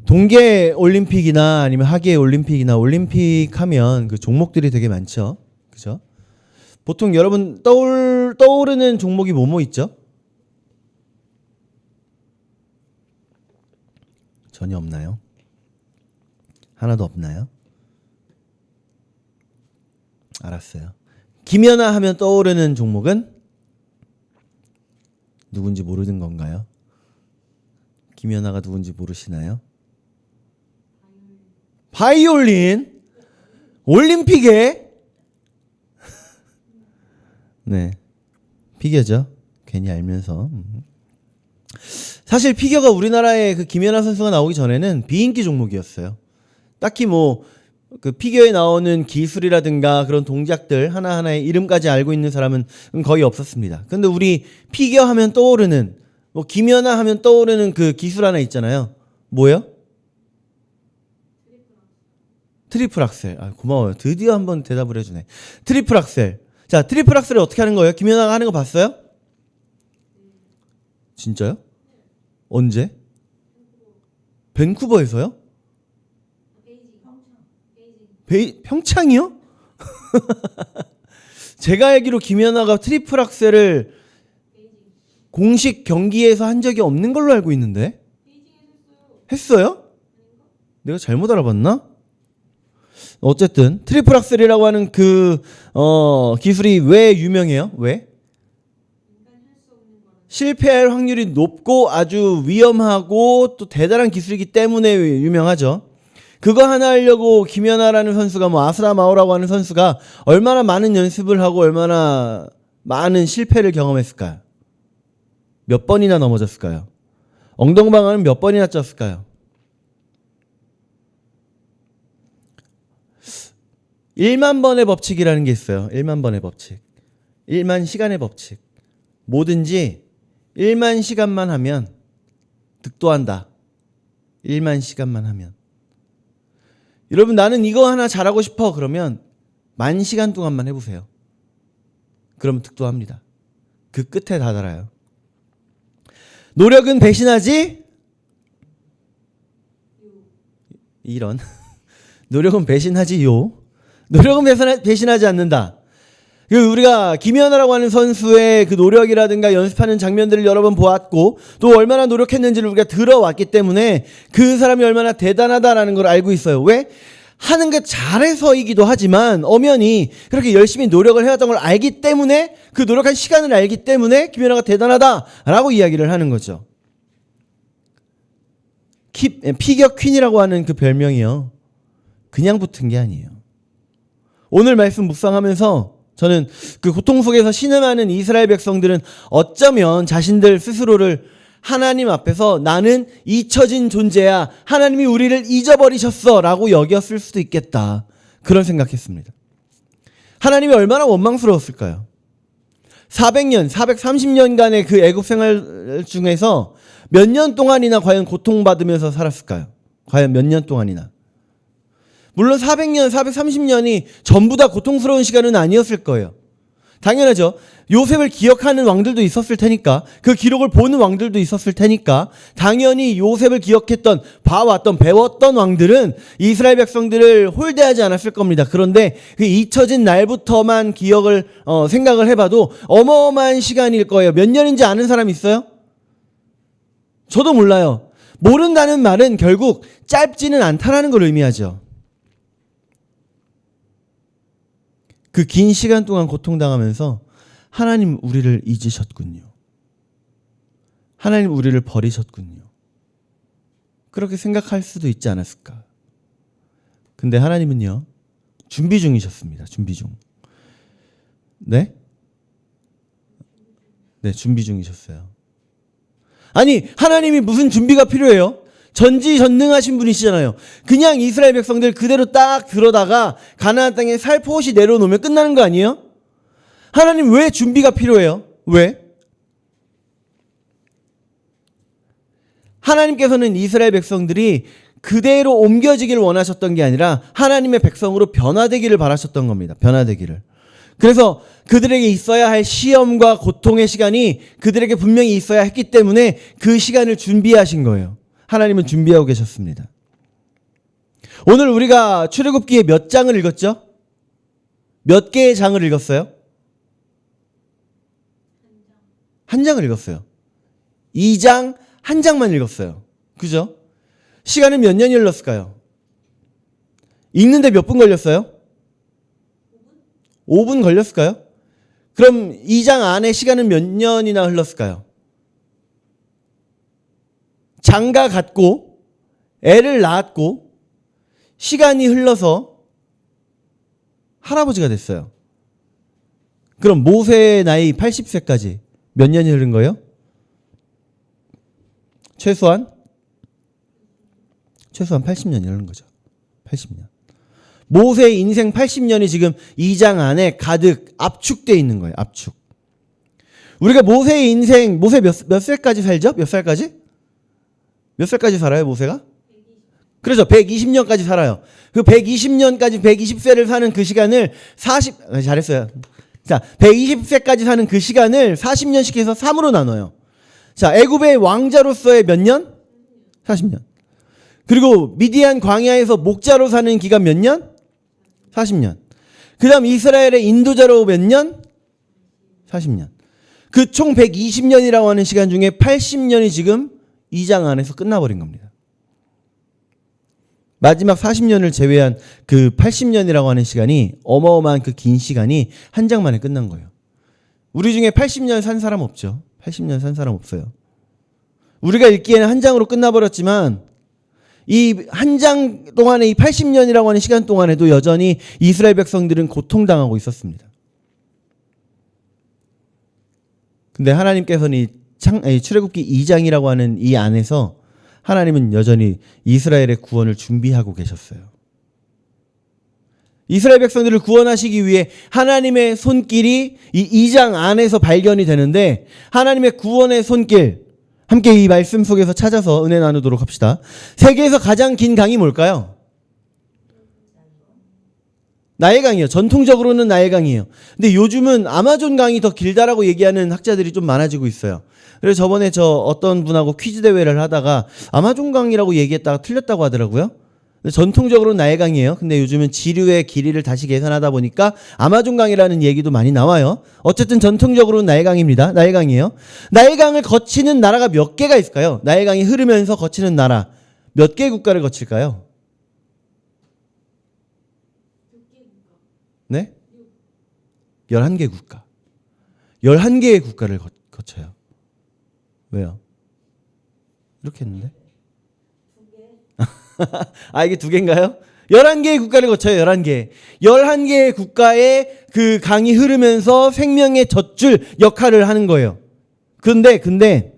동계 올림픽이나 아니면 하계 올림픽이나 올림픽 하면 그 종목들이 되게 많죠. 그죠? 보통 여러분 떠오르는 종목이 뭐뭐 있죠? 전혀 없나요? 하나도 없나요? 알았어요. 김연아 하면 떠오르는 종목은 누군지 모르는 건가요? 김연아가 누군지 모르시나요? 바이올린. 올림픽에 네, 피겨죠. 괜히 알면서. 사실 피겨가 우리나라에 그 김연아 선수가 나오기 전에는 비인기 종목이었어요. 딱히 뭐 그 피겨에 나오는 기술이라든가 그런 동작들 하나하나의 이름까지 알고 있는 사람은 거의 없었습니다. 근데 우리 피겨 하면 떠오르는, 뭐 김연아 하면 떠오르는 그 기술 하나 있잖아요. 뭐예요? 트리플 악셀. 아, 고마워요. 드디어 한번 대답을 해주네. 트리플 악셀. 자, 트리플 악셀을 어떻게 하는 거예요? 김연아가 하는 거 봤어요? 진짜요? 언제? 밴쿠버에서요? 평창이요? 제가 알기로 김연아가 트리플 악셀을 공식 경기에서 한 적이 없는 걸로 알고 있는데. 했어요? 내가 잘못 알아봤나? 어쨌든 트리플 악셀이라고 하는 그 기술이 왜 유명해요? 왜? 실패할 확률이 높고 아주 위험하고 또 대단한 기술이기 때문에 유명하죠. 그거 하나 하려고 김연아라는 선수가, 뭐 아스라 마오라고 하는 선수가 얼마나 많은 연습을 하고 얼마나 많은 실패를 경험했을까요? 몇 번이나 넘어졌을까요? 엉덩방아는 몇 번이나 쪘을까요? 1만 번의 법칙이라는 게 있어요. 1만 번의 법칙. 1만 시간의 법칙. 뭐든지 1만 시간만 하면 득도한다. 1만 시간만 하면. 여러분, 나는 이거 하나 잘하고 싶어. 그러면 10,000시간 동안만 해보세요. 그러면 득도합니다. 그 끝에 다다라요. 노력은 배신하지? 이런. 노력은 배신하지요. 노력은 배신하지 않는다. 우리가 김연아라고 하는 선수의 그 노력이라든가 연습하는 장면들을 여러 번 보았고 또 얼마나 노력했는지를 우리가 들어왔기 때문에 그 사람이 얼마나 대단하다라는 걸 알고 있어요. 왜? 하는 게 잘해서이기도 하지만 엄연히 그렇게 열심히 노력을 해왔던 걸 알기 때문에, 그 노력한 시간을 알기 때문에 김연아가 대단하다라고 이야기를 하는 거죠. 피겨 퀸이라고 하는 그 별명이요, 그냥 붙은 게 아니에요. 오늘 말씀 묵상하면서 저는 그 고통 속에서 신음하는 이스라엘 백성들은 어쩌면 자신들 스스로를 하나님 앞에서 나는 잊혀진 존재야, 하나님이 우리를 잊어버리셨어 라고 여겼을 수도 있겠다, 그런 생각했습니다. 하나님이 얼마나 원망스러웠을까요? 400년, 430년간의 그 애국 생활 중에서 몇 년 동안이나 과연 고통받으면서 살았을까요? 과연 몇 년 동안이나? 물론 400년, 430년이 전부 다 고통스러운 시간은 아니었을 거예요. 당연하죠. 요셉을 기억하는 왕들도 있었을 테니까, 그 기록을 보는 왕들도 있었을 테니까 당연히 요셉을 기억했던, 봐왔던, 배웠던 왕들은 이스라엘 백성들을 홀대하지 않았을 겁니다. 그런데 그 잊혀진 날부터만 기억을 생각을 해봐도 어마어마한 시간일 거예요. 몇 년인지 아는 사람 있어요? 저도 몰라요. 모른다는 말은 결국 짧지는 않다라는 걸 의미하죠. 그 긴 시간 동안 고통당하면서 하나님 우리를 잊으셨군요. 하나님 우리를 버리셨군요. 그렇게 생각할 수도 있지 않았을까. 근데 하나님은요, 준비 중이셨습니다. 준비 중. 네? 네, 준비 중이셨어요. 아니, 하나님이 무슨 준비가 필요해요? 전지전능하신 분이시잖아요. 그냥 이스라엘 백성들 그대로 딱 들어다가 가나안 땅에 살포시 내려놓으면 끝나는 거 아니에요? 하나님 왜 준비가 필요해요? 왜? 하나님께서는 이스라엘 백성들이 그대로 옮겨지기를 원하셨던 게 아니라 하나님의 백성으로 변화되기를 바라셨던 겁니다. 변화되기를. 그래서 그들에게 있어야 할 시험과 고통의 시간이 그들에게 분명히 있어야 했기 때문에 그 시간을 준비하신 거예요. 하나님은 준비하고 계셨습니다. 오늘 우리가 출애굽기에 몇 장을 읽었죠? 몇 개의 장을 읽었어요? 한 장을 읽었어요. 2장, 한 장만 읽었어요. 그죠? 시간은 몇 년이 흘렀을까요? 읽는데 몇 분 걸렸어요? 5분 걸렸을까요? 그럼 2장 안에 시간은 몇 년이나 흘렀을까요? 장가 갔고 애를 낳았고 시간이 흘러서 할아버지가 됐어요. 그럼 모세의 나이 80세까지 몇 년이 흐른 거예요? 최소한 80년이 흐른 거죠. 80년. 모세의 인생 80년이 지금 2장 안에 가득 압축되어 있는 거예요. 압축. 우리가 모세의 인생, 모세 몇 살까지 살죠? 몇 살까지? 몇 살까지 살아요, 모세가? 그렇죠. 120년까지 살아요. 그 120년까지 120세를 사는 그 시간을 잘했어요. 자, 120세까지 사는 그 시간을 40년씩 해서 3으로 나눠요. 자, 애굽의 왕자로서의 몇 년? 40년. 그리고 미디안 광야에서 목자로 사는 기간 몇 년? 40년. 그 다음 이스라엘의 인도자로 몇 년? 40년. 그 총 120년이라고 하는 시간 중에 80년이 지금 2장 안에서 끝나버린 겁니다. 마지막 40년을 제외한 그 80년이라고 하는 시간이 어마어마한 그 긴 시간이 한 장 만에 끝난 거예요. 우리 중에 80년 산 사람 없죠. 80년 산 사람 없어요. 우리가 읽기에는 한 장으로 끝나버렸지만 이 한 장 동안에 이 80년이라고 하는 시간 동안에도 여전히 이스라엘 백성들은 고통당하고 있었습니다. 근데 하나님께서는 이 출애굽기 2장이라고 하는 이 안에서 하나님은 여전히 이스라엘의 구원을 준비하고 계셨어요. 이스라엘 백성들을 구원하시기 위해 하나님의 손길이 이 2장 안에서 발견이 되는데 하나님의 구원의 손길 함께 이 말씀 속에서 찾아서 은혜 나누도록 합시다. 세계에서 가장 긴 강이 뭘까요? 나일강이에요. 전통적으로는 나일강이에요. 근데 요즘은 아마존 강이 더 길다라고 얘기하는 학자들이 좀 많아지고 있어요. 그래서 저번에 어떤 분하고 퀴즈 대회를 하다가 아마존 강이라고 얘기했다가 틀렸다고 하더라고요. 전통적으로는 나일강이에요. 근데 요즘은 지류의 길이를 다시 계산하다 보니까 아마존 강이라는 얘기도 많이 나와요. 어쨌든 전통적으로는 나일강입니다. 나일강이에요. 나일강을 거치는 나라가 몇 개가 있을까요? 나일강이 흐르면서 거치는 나라 몇 개 국가를 거칠까요? 네? 11개 국가. 11개의 국가를 거쳐요. 왜요? 이렇게 했는데? 아, 이게 2개인가요? 11개의 국가를 거쳐요. 11개. 11개의 국가에 그 강이 흐르면서 생명의 젖줄 역할을 하는 거예요. 근데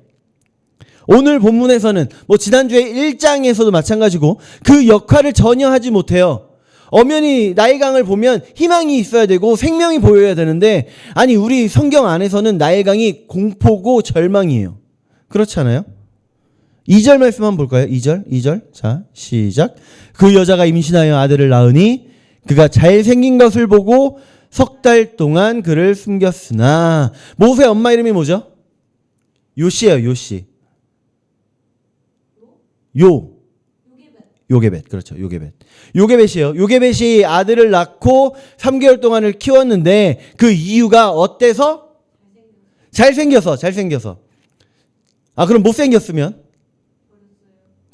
오늘 본문에서는 지난주에 1장에서도 마찬가지고 그 역할을 전혀 하지 못해요. 엄연히 나일강을 보면 희망이 있어야 되고 생명이 보여야 되는데 아니 우리 성경 안에서는 나일강이 공포고 절망이에요. 그렇지 않아요? 2절 말씀 한번 볼까요? 2절. 자, 시작. 그 여자가 임신하여 아들을 낳으니 그가 잘생긴 것을 보고 석 달 동안 그를 숨겼으나 모세 엄마 이름이 뭐죠? 요시예요. 요시. 요게벳. 그렇죠. 요게벳이에요. 요게벳이 아들을 낳고 3개월 동안을 키웠는데 그 이유가 어때서? 잘생겨서. 아, 그럼 못생겼으면?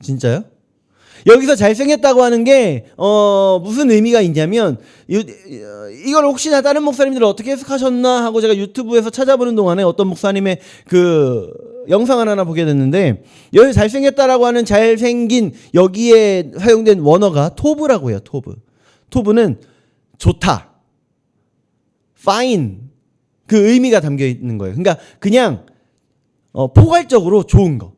진짜요? 여기서 잘생겼다고 하는 게 무슨 의미가 있냐면 이걸 혹시나 다른 목사님들 어떻게 해석하셨나 하고 제가 유튜브에서 찾아보는 동안에 어떤 목사님의 그 영상을 하나 보게 됐는데 여기 잘생겼다라고 하는 잘생긴 여기에 사용된 원어가 토브라고 해요. 토브는 좋다, fine 그 의미가 담겨 있는 거예요. 그러니까 그냥 포괄적으로 좋은 거.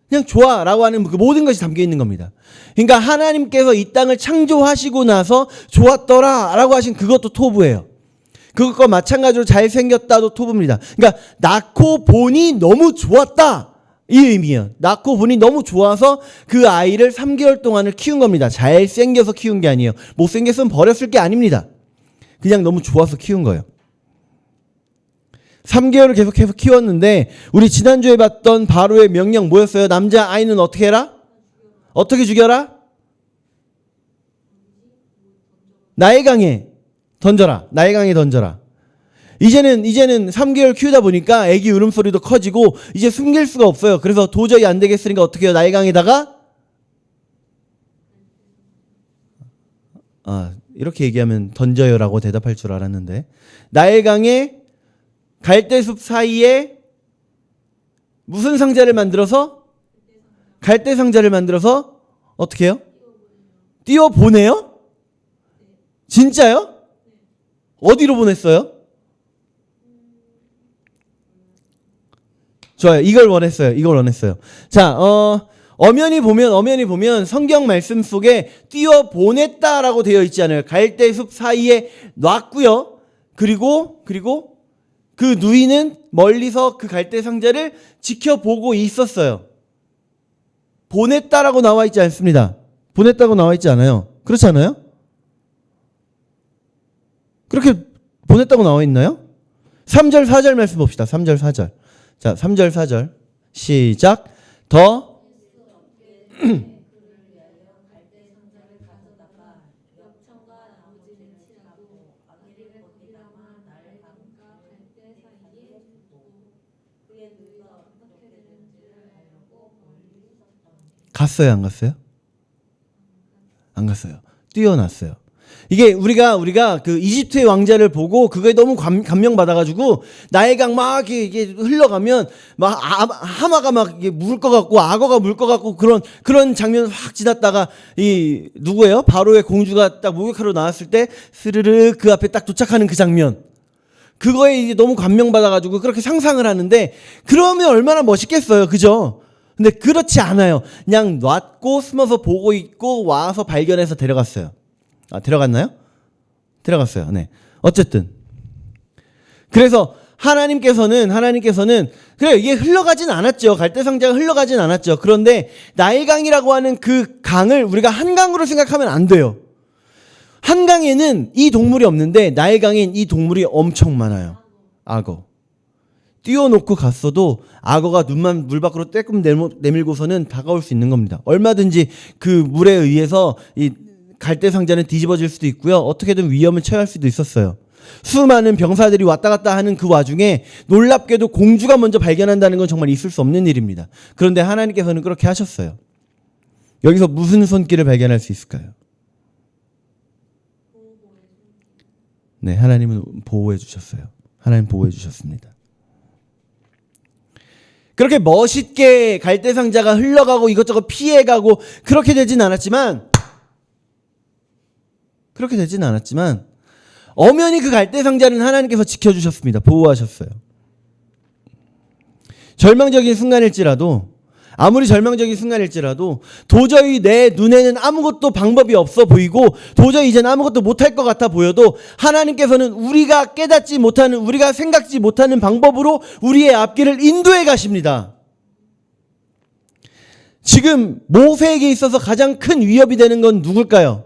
그냥 좋아라고 하는 그 모든 것이 담겨 있는 겁니다. 그러니까 하나님께서 이 땅을 창조하시고 나서 좋았더라라고 하신 그것도 토브예요. 그것과 마찬가지로 잘생겼다도 토브입니다. 그러니까 낳고 보니 너무 좋았다 이 의미예요. 낳고 보니 너무 좋아서 그 아이를 3개월 동안을 키운 겁니다. 잘생겨서 키운 게 아니에요. 못생겼으면 버렸을 게 아닙니다. 그냥 너무 좋아서 키운 거예요. 3개월을 계속해서 키웠는데 우리 지난주에 봤던 바로의 명령 뭐였어요? 남자 아이는 어떻게 해라? 어떻게 죽여라? 나일 강에 던져라. 나일 강에 던져라. 이제는 3개월 키우다 보니까 애기 울음소리도 커지고 이제 숨길 수가 없어요. 그래서 도저히 안 되겠으니까 어떻게 해요? 나일 강에다가 이렇게 얘기하면 던져요라고 대답할 줄 알았는데 나일 강에 갈대숲 사이에 무슨 상자를 만들어서 갈대 상자를 만들어서 어떻게 해요? 띄워 보내요? 진짜요? 어디로 보냈어요? 좋아요. 이걸 원했어요. 자, 엄연히 보면 성경 말씀 속에 띄워 보냈다라고 되어 있지 않아요. 갈대숲 사이에 놨고요. 그리고 그 누이는 멀리서 그 갈대 상자를 지켜보고 있었어요. 보냈다라고 나와 있지 않습니다. 보냈다고 나와 있지 않아요. 그렇지 않아요? 그렇게 보냈다고 나와 있나요? 3절 4절 말씀 봅시다. 3절 4절. 자, 3절 4절 시작. 더 갔어요, 안 갔어요? 안 갔어요. 뛰어났어요. 이게 우리가 그 이집트의 왕자를 보고 그거에 너무 감명 받아가지고 나일강 막 이게 흘러가면 막 하마가 막 이게 물 것 같고 악어가 물 것 같고 그런 장면 확 지났다가 이 누구예요? 바로의 공주가 딱 목욕하러 나왔을 때 스르르 그 앞에 딱 도착하는 그 장면. 그거에 이제 너무 감명 받아가지고 그렇게 상상을 하는데 그러면 얼마나 멋있겠어요, 그죠? 근데 그렇지 않아요. 그냥 놨고 숨어서 보고 있고 와서 발견해서 데려갔어요. 데려갔나요? 데려갔어요. 네. 어쨌든. 그래서 하나님께서는 그래요. 이게 흘러가진 않았죠. 갈대상자가 흘러가진 않았죠. 그런데 나일강이라고 하는 그 강을 우리가 한강으로 생각하면 안 돼요. 한강에는 이 동물이 없는데 나일강엔 이 동물이 엄청 많아요. 악어. 띄워놓고 갔어도 악어가 눈만 물 밖으로 떼끔 내밀고서는 다가올 수 있는 겁니다. 얼마든지 그 물에 의해서 이 갈대 상자는 뒤집어질 수도 있고요. 어떻게든 위험을 처할 수도 있었어요. 수많은 병사들이 왔다 갔다 하는 그 와중에 놀랍게도 공주가 먼저 발견한다는 건 정말 있을 수 없는 일입니다. 그런데 하나님께서는 그렇게 하셨어요. 여기서 무슨 손길을 발견할 수 있을까요? 네, 하나님은 보호해 주셨어요. 하나님 보호해 주셨습니다. 그렇게 멋있게 갈대 상자가 흘러가고 이것저것 피해가고 그렇게 되진 않았지만 엄연히 그 갈대 상자는 하나님께서 지켜주셨습니다. 보호하셨어요. 아무리 절망적인 순간일지라도 도저히 내 눈에는 아무것도 방법이 없어 보이고 도저히 이제는 아무것도 못할 것 같아 보여도 하나님께서는 우리가 깨닫지 못하는, 우리가 생각지 못하는 방법으로 우리의 앞길을 인도해 가십니다. 지금 모세에게 있어서 가장 큰 위협이 되는 건 누굴까요?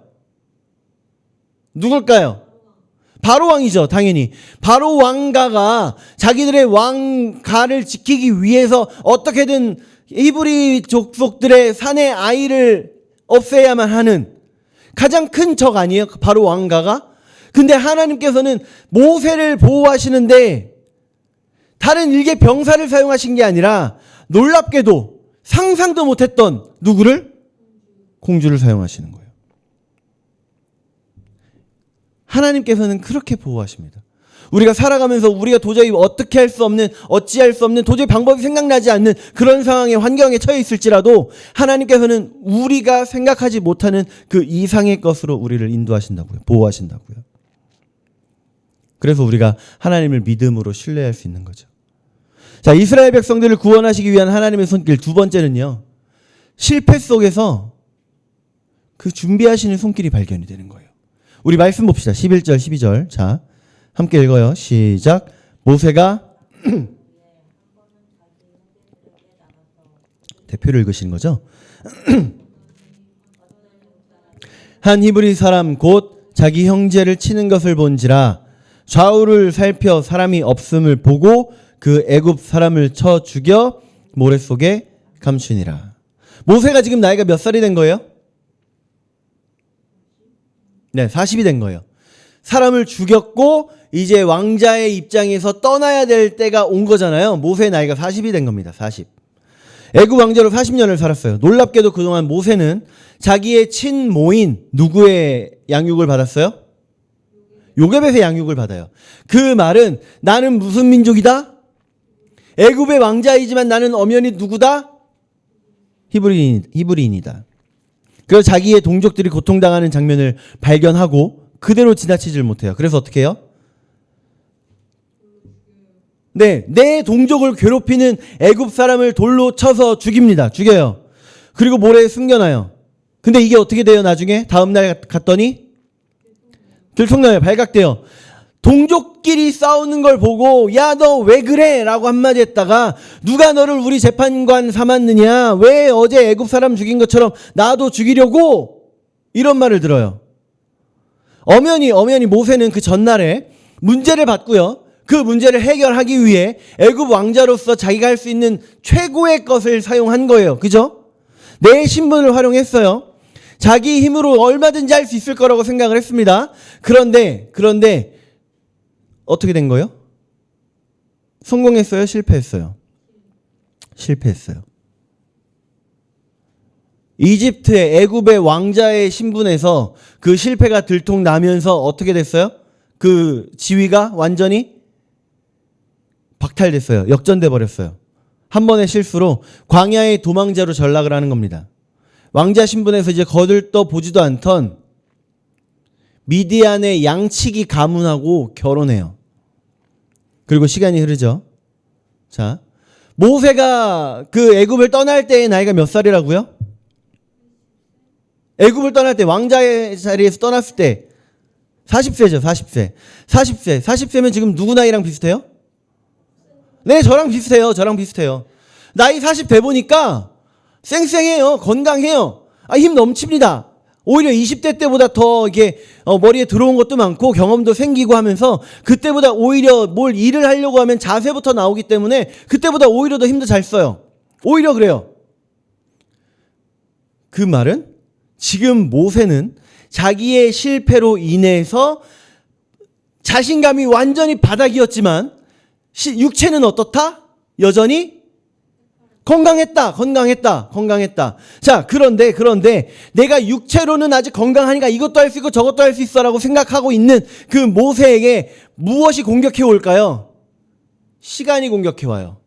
바로 왕이죠, 당연히. 바로 왕가가 자기들의 왕가를 지키기 위해서 어떻게든 히브리 족속들의 사내 아이를 없애야만 하는 가장 큰 적 아니에요? 바로 왕가가? 근데 하나님께서는 모세를 보호하시는데 다른 일개 병사를 사용하신 게 아니라 놀랍게도 상상도 못했던 누구를? 공주를 사용하시는 거예요. 하나님께서는 그렇게 보호하십니다. 우리가 살아가면서 우리가 도저히 어떻게 할 수 없는, 어찌할 수 없는, 도저히 방법이 생각나지 않는 그런 상황의 환경에 처해 있을지라도 하나님께서는 우리가 생각하지 못하는 그 이상의 것으로 우리를 인도하신다고요. 보호하신다고요. 그래서 우리가 하나님을 믿음으로 신뢰할 수 있는 거죠. 자, 이스라엘 백성들을 구원하시기 위한 하나님의 손길 두 번째는요. 실패 속에서 그 준비하시는 손길이 발견이 되는 거예요. 우리 말씀 봅시다. 11절, 12절. 자, 함께 읽어요. 시작. 모세가 대표를 읽으시는 거죠? 한 히브리 사람 곧 자기 형제를 치는 것을 본지라 좌우를 살펴 사람이 없음을 보고 그 애굽 사람을 쳐 죽여 모래 속에 감추니라. 모세가 지금 나이가 몇 살이 된 거예요? 네, 40이 된 거예요. 사람을 죽였고 이제 왕자의 입장에서 떠나야 될 때가 온 거잖아요. 모세의 나이가 40이 된 겁니다. 40. 애굽 왕자로 40년을 살았어요. 놀랍게도 그동안 모세는 자기의 친모인 누구의 양육을 받았어요? 요게벳의 양육을 받아요. 그 말은 나는 무슨 민족이다? 애굽의 왕자이지만 나는 엄연히 누구다? 히브리인이다. 그래서 자기의 동족들이 고통당하는 장면을 발견하고 그대로 지나치질 못해요. 그래서 어떻게 해요? 네, 내 동족을 괴롭히는 애굽 사람을 돌로 쳐서 죽입니다. 죽여요. 그리고 모래에 숨겨놔요. 근데 이게 어떻게 돼요? 나중에 다음 날 갔더니 들통나요. 발각돼요. 동족끼리 싸우는 걸 보고 야, 너 왜 그래? 라고 한마디 했다가 누가 너를 우리 재판관 삼았느냐? 왜 어제 애굽 사람 죽인 것처럼 나도 죽이려고? 이런 말을 들어요. 엄연히 모세는 그 전날에 문제를 받고요. 그 문제를 해결하기 위해 애굽 왕자로서 자기가 할 수 있는 최고의 것을 사용한 거예요. 그죠? 내 신분을 활용했어요. 자기 힘으로 얼마든지 할 수 있을 거라고 생각을 했습니다. 그런데 어떻게 된 거예요? 성공했어요? 실패했어요? 실패했어요. 이집트의 애굽의 왕자의 신분에서 그 실패가 들통나면서 어떻게 됐어요? 그 지위가 완전히 박탈됐어요. 역전돼 버렸어요. 한 번의 실수로 광야의 도망자로 전락을 하는 겁니다. 왕자 신분에서 이제 거들떠 보지도 않던 미디안의 양치기 가문하고 결혼해요. 그리고 시간이 흐르죠. 자, 모세가 그 애굽을 떠날 때의 나이가 몇 살이라고요? 애굽을 떠날 때 왕자의 자리에서 떠났을 때 40세죠. 40세. 40세면 지금 누구 나이랑 비슷해요? 네, 저랑 비슷해요. 나이 40 돼 보니까 쌩쌩해요. 건강해요. 힘 넘칩니다. 오히려 20대 때보다 더 이게 머리에 들어온 것도 많고 경험도 생기고 하면서 그때보다 오히려 뭘 일을 하려고 하면 자세부터 나오기 때문에 그때보다 오히려 더 힘도 잘 써요. 오히려 그래요. 그 말은 지금 모세는 자기의 실패로 인해서 자신감이 완전히 바닥이었지만 육체는 어떻다? 여전히 건강했다. 자, 그런데 내가 육체로는 아직 건강하니까 이것도 할 수 있고 저것도 할 수 있어라고 생각하고 있는 그 모세에게 무엇이 공격해 올까요? 시간이 공격해 와요.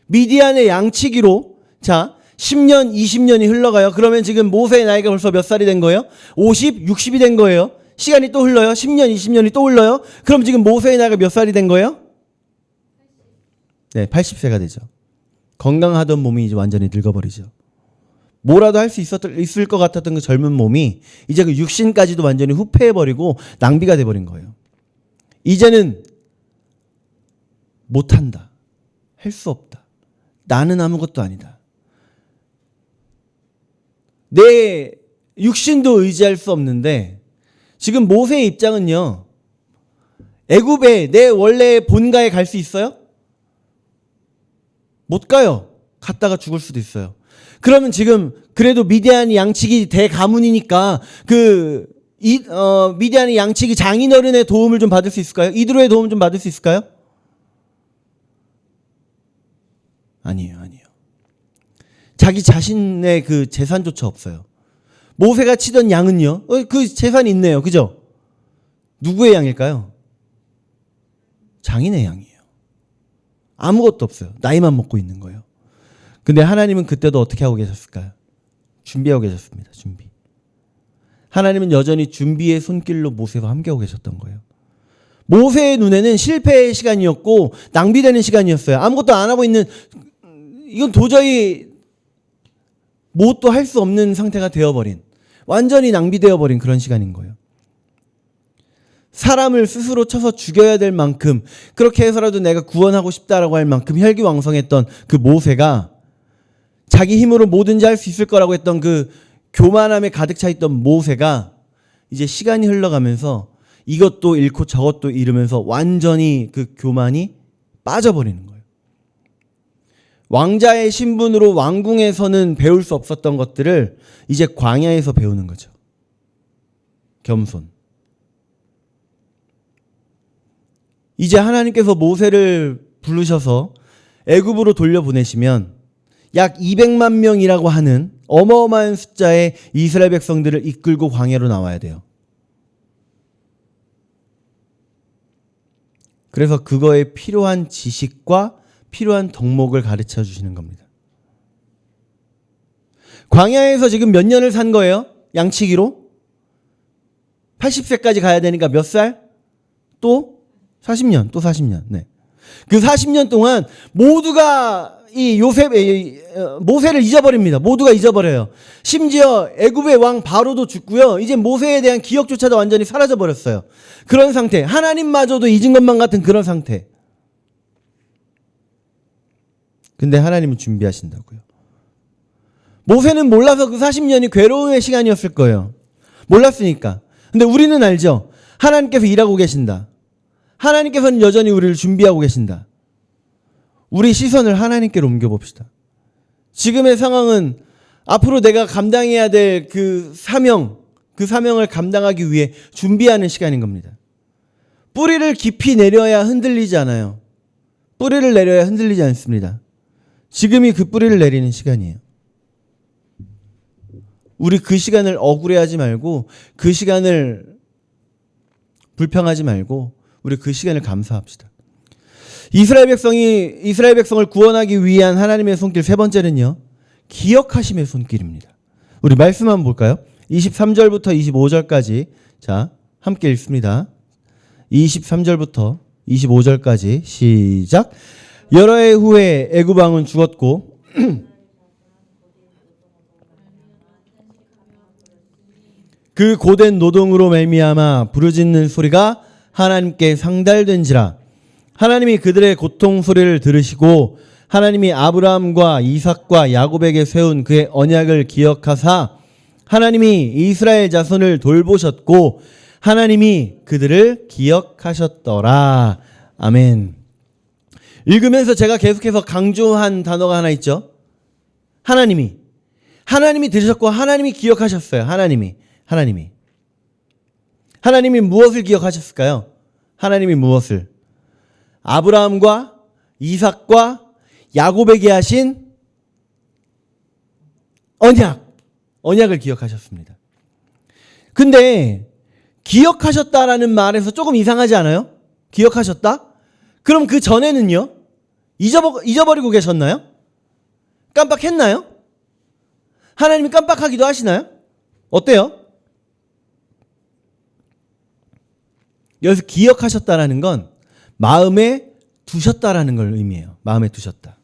미디안의 양치기로 자 10년, 20년이 흘러가요. 그러면 지금 모세의 나이가 벌써 몇 살이 된 거예요? 50, 60이 된 거예요. 시간이 또 흘러요. 10년, 20년이 또 흘러요. 그럼 지금 모세의 나이가 몇 살이 된 거예요? 네, 80세가 되죠. 건강하던 몸이 이제 완전히 늙어버리죠. 뭐라도 할 수 있을 것 같았던 그 젊은 몸이 이제 그 육신까지도 완전히 후패해버리고 낭비가 돼버린 거예요. 이제는 못한다. 할 수 없다. 나는 아무것도 아니다. 내 육신도 의지할 수 없는데 지금 모세의 입장은요. 애굽에 내 원래 본가에 갈 수 있어요? 못 가요. 갔다가 죽을 수도 있어요. 그러면 지금 그래도 미디안 양치기 대가문이니까 미디안 양치기 장인어른의 도움을 좀 받을 수 있을까요? 이드로의 도움 좀 받을 수 있을까요? 아니에요. 자기 자신의 그 재산조차 없어요. 모세가 치던 양은요. 그 재산이 있네요. 그죠? 누구의 양일까요? 장인의 양이에요. 아무것도 없어요. 나이만 먹고 있는 거예요. 근데 하나님은 그때도 어떻게 하고 계셨을까요? 준비하고 계셨습니다. 준비. 하나님은 여전히 준비의 손길로 모세와 함께하고 계셨던 거예요. 모세의 눈에는 실패의 시간이었고 낭비되는 시간이었어요. 아무것도 안 하고 있는 이건 도저히 뭣도 할 수 없는 상태가 되어버린 완전히 낭비되어버린 그런 시간인 거예요. 사람을 스스로 쳐서 죽여야 될 만큼 그렇게 해서라도 내가 구원하고 싶다라고 할 만큼 혈기왕성했던 그 모세가 자기 힘으로 뭐든지 할 수 있을 거라고 했던 그 교만함에 가득 차 있던 모세가 이제 시간이 흘러가면서 이것도 잃고 저것도 잃으면서 완전히 그 교만이 빠져버리는 거예요. 왕자의 신분으로 왕궁에서는 배울 수 없었던 것들을 이제 광야에서 배우는 거죠. 겸손. 이제 하나님께서 모세를 부르셔서 애굽으로 돌려보내시면 약 200만 명이라고 하는 어마어마한 숫자의 이스라엘 백성들을 이끌고 광야로 나와야 돼요. 그래서 그거에 필요한 지식과 필요한 덕목을 가르쳐 주시는 겁니다. 광야에서 지금 몇 년을 산 거예요? 양치기로? 80세까지 가야 되니까 몇 살? 또 40년, 또 40년. 네. 그 40년 동안 모두가 이 모세를 잊어버립니다. 모두가 잊어버려요. 심지어 애굽의 왕 바로도 죽고요. 이제 모세에 대한 기억조차도 완전히 사라져 버렸어요. 그런 상태. 하나님마저도 잊은 것만 같은 그런 상태. 근데 하나님은 준비하신다고요. 모세는 몰라서 그 40년이 괴로움의 시간이었을 거예요. 몰랐으니까. 근데 우리는 알죠. 하나님께서 일하고 계신다. 하나님께서는 여전히 우리를 준비하고 계신다. 우리 시선을 하나님께로 옮겨봅시다. 지금의 상황은 앞으로 내가 감당해야 될 그 사명을 감당하기 위해 준비하는 시간인 겁니다. 뿌리를 깊이 내려야 흔들리지 않아요. 뿌리를 내려야 흔들리지 않습니다. 지금이 그 뿌리를 내리는 시간이에요. 우리 그 시간을 억울해하지 말고 그 시간을 불평하지 말고 우리 그 시간을 감사합시다. 이스라엘 백성을 구원하기 위한 하나님의 손길 세 번째는요. 기억하심의 손길입니다. 우리 말씀 한번 볼까요? 23절부터 25절까지 자, 함께 읽습니다. 23절부터 25절까지 시작. 여러 해 후에 애굽 왕은 죽었고 그 고된 노동으로 말미암아 부르짖는 소리가 하나님께 상달된지라. 하나님이 그들의 고통 소리를 들으시고 하나님이 아브라함과 이삭과 야곱에게 세운 그의 언약을 기억하사 하나님이 이스라엘 자손을 돌보셨고 하나님이 그들을 기억하셨더라. 아멘. 읽으면서 제가 계속해서 강조한 단어가 하나 있죠. 하나님이 들으셨고 하나님이 기억하셨어요. 하나님이 무엇을 기억하셨을까요? 하나님이 무엇을? 아브라함과 이삭과 야곱에게 하신 언약을 기억하셨습니다. 근데 기억하셨다라는 말에서 조금 이상하지 않아요? 기억하셨다? 그럼 그 전에는요? 잊어버리고 계셨나요? 깜빡했나요? 하나님이 깜빡하기도 하시나요? 어때요? 여기서 기억하셨다라는 건 마음에 두셨다라는 걸 의미해요. 마음에 두셨다.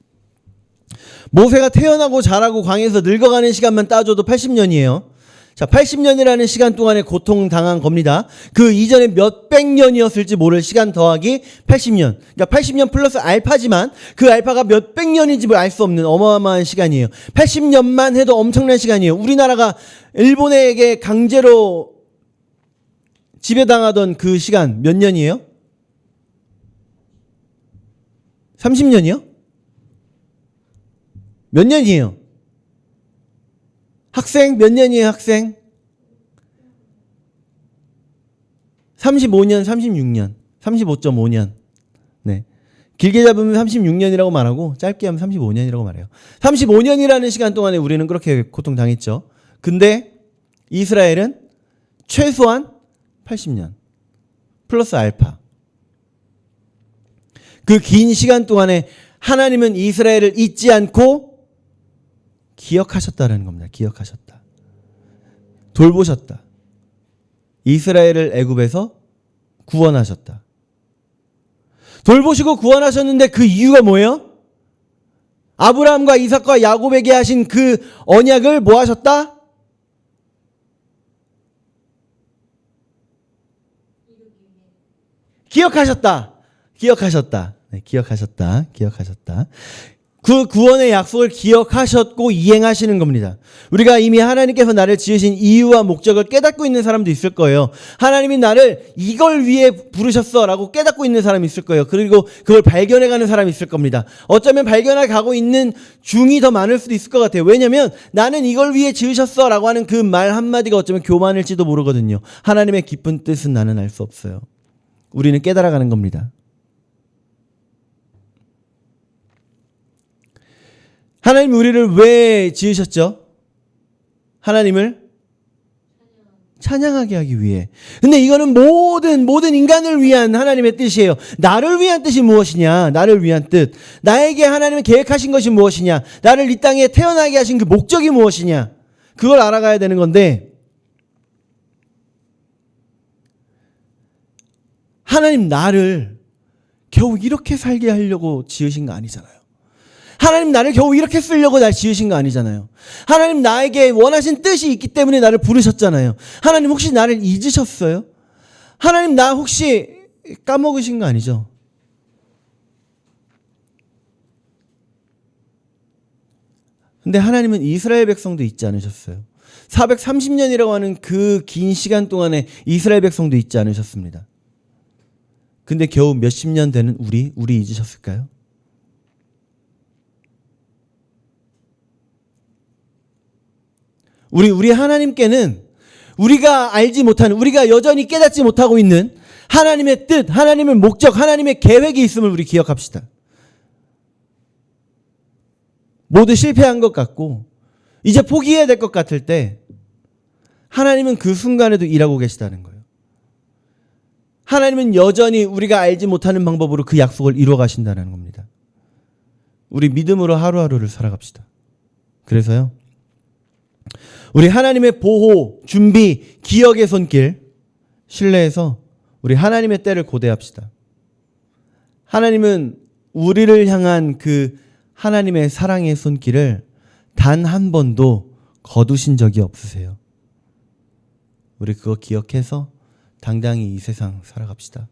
모세가 태어나고 자라고 광야에서 늙어가는 시간만 따져도 80년이에요. 자, 80년이라는 시간 동안에 고통당한 겁니다. 그 이전에 몇백 년이었을지 모를 시간 더하기 80년. 그러니까 80년 플러스 알파지만 그 알파가 몇백 년인지 알 수 없는 어마어마한 시간이에요. 80년만 해도 엄청난 시간이에요. 우리나라가 일본에게 강제로 지배당하던 그 시간 몇 년이에요? 30년이요? 몇 년이에요? 학생 몇 년이에요? 학생 35년, 36년, 35.5년. 네. 길게 잡으면 36년이라고 말하고 짧게 하면 35년이라고 말해요. 35년이라는 시간 동안에 우리는 그렇게 고통당했죠. 근데 이스라엘은 최소한 80년 플러스 알파. 그 긴 시간 동안에 하나님은 이스라엘을 잊지 않고 기억하셨다는 겁니다. 기억하셨다. 돌보셨다. 이스라엘을 애굽에서 구원하셨다. 돌보시고 구원하셨는데 그 이유가 뭐예요? 아브라함과 이삭과 야곱에게 하신 그 언약을 뭐 하셨다? 기억하셨다. 네, 기억하셨다. 그 구원의 약속을 기억하셨고 이행하시는 겁니다. 우리가 이미 하나님께서 나를 지으신 이유와 목적을 깨닫고 있는 사람도 있을 거예요. 하나님이 나를 이걸 위해 부르셨어 라고 깨닫고 있는 사람이 있을 거예요. 그리고 그걸 발견해가는 사람이 있을 겁니다. 어쩌면 발견해 가고 있는 중이 더 많을 수도 있을 것 같아요. 왜냐하면 나는 이걸 위해 지으셨어 라고 하는 그 말 한마디가 어쩌면 교만일지도 모르거든요. 하나님의 깊은 뜻은 나는 알 수 없어요. 우리는 깨달아가는 겁니다. 하나님 우리를 왜 지으셨죠? 하나님을 찬양하게 하기 위해. 근데 이거는 모든 인간을 위한 하나님의 뜻이에요. 나를 위한 뜻이 무엇이냐? 나를 위한 뜻. 나에게 하나님이 계획하신 것이 무엇이냐? 나를 이 땅에 태어나게 하신 그 목적이 무엇이냐? 그걸 알아가야 되는 건데 하나님 나를 겨우 이렇게 살게 하려고 지으신 거 아니잖아요. 하나님 나를 겨우 이렇게 쓰려고 날 지으신 거 아니잖아요. 하나님 나에게 원하신 뜻이 있기 때문에 나를 부르셨잖아요. 하나님 혹시 나를 잊으셨어요? 하나님 나 혹시 까먹으신 거 아니죠? 근데 하나님은 이스라엘 백성도 잊지 않으셨어요. 430년이라고 하는 그 긴 시간 동안에 이스라엘 백성도 잊지 않으셨습니다. 근데 겨우 몇십 년 되는 우리 잊으셨을까요? 우리 하나님께는 우리가 알지 못하는, 우리가 여전히 깨닫지 못하고 있는 하나님의 뜻, 하나님의 목적, 하나님의 계획이 있음을 우리 기억합시다. 모두 실패한 것 같고 이제 포기해야 될 것 같을 때 하나님은 그 순간에도 일하고 계시다는 거예요. 하나님은 여전히 우리가 알지 못하는 방법으로 그 약속을 이루어 가신다는 겁니다. 우리 믿음으로 하루하루를 살아갑시다. 그래서요. 우리 하나님의 보호, 준비, 기억의 손길 신뢰해서 우리 하나님의 때를 고대합시다. 하나님은 우리를 향한 그 하나님의 사랑의 손길을 단 한 번도 거두신 적이 없으세요. 우리 그거 기억해서 당당히 이 세상 살아갑시다.